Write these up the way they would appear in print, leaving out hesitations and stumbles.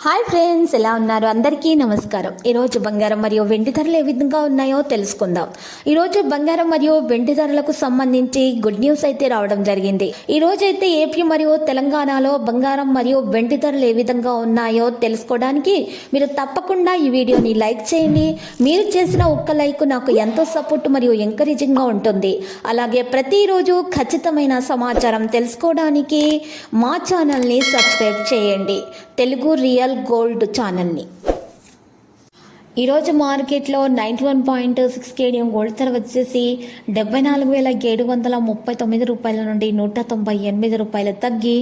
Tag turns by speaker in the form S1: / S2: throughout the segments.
S1: Hi friends, ఎలా ఉన్నారు? అందరికీ నమస్కారం. ఈరోజు బంగారం మరియు వెండి ధరలు ఏ విధంగా ఉన్నాయో తెలుసుకుందాం. ఈరోజు బంగారం మరియు వెండి ధరలకు సంబంధించి గుడ్ న్యూస్ అయితే రావడం జరిగింది. ఈ రోజు అయితే ఏపీ మరియు తెలంగాణలో బంగారం మరియు వెండి ధరలు ఏ విధంగా ఉన్నాయో తెలుసుకోవడానికి మీరు తప్పకుండా ఈ వీడియోని లైక్ చేయండి. మీరు చేసిన ఒక్క లైక్ నాకు ఎంతో సపోర్ట్ మరియు ఎంకరేజింగ్గా ఉంటుంది. అలాగే ప్రతిరోజు ఖచ్చితమైన సమాచారం తెలుసుకోవడానికి మా ఛానల్ని సబ్స్క్రైబ్ చేయండి, తెలుగు రియల్ గోల్డ్ ఛానల్ని. ఈరోజు మార్కెట్లో 91.6 కేడియం గోల్డ్ ధర వచ్చేసి 74,739 రూపాయల నుండి 198 రూపాయలు తగ్గి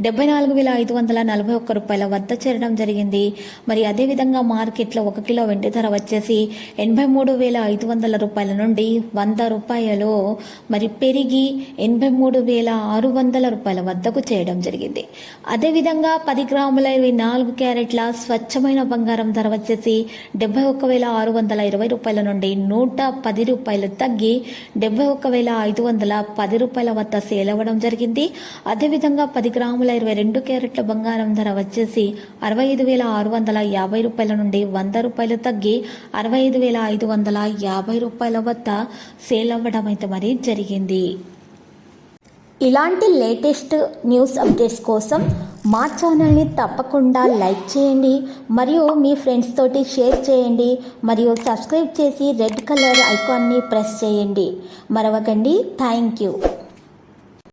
S1: 74,541 రూపాయల వద్ద చేరడం జరిగింది. మరి అదేవిధంగా మార్కెట్లో 1 కిలో వెండి ధర వచ్చేసి 83,500 రూపాయల నుండి 100 రూపాయలు మరి పెరిగి 83,600 రూపాయల వద్దకు చేయడం జరిగింది. అదేవిధంగా 10 గ్రాముల 24 క్యారెట్ల స్వచ్ఛమైన బంగారం ధర వచ్చేసి 71,620 రూపాయల నుండి 110 రూపాయలు తగ్గి 71,510 రూపాయల వద్ద సేల్ అవ్వడం జరిగింది. అదేవిధంగా 10 గ్రాముల 22 క్యారెట్ల బంగారం ధర వచ్చేసి 65,650 రూపాయల నుండి 100 రూపాయలు తగ్గి 65,550 రూపాయల వద్ద సేల్ అవ్వడం అయితే మరి జరిగింది. ఇలాంటి లేటెస్ట్ న్యూస్ అప్డేట్స్ కోసం మా ఛానల్ని తప్పకుండా లైక్ చేయండి మరియు మీ ఫ్రెండ్స్ తోటి షేర్ చేయండి మరియు సబ్స్క్రైబ్ చేసి రెడ్ కలర్ ఐకాన్ని ప్రెస్ చేయండి. మరవకండి. Thank you.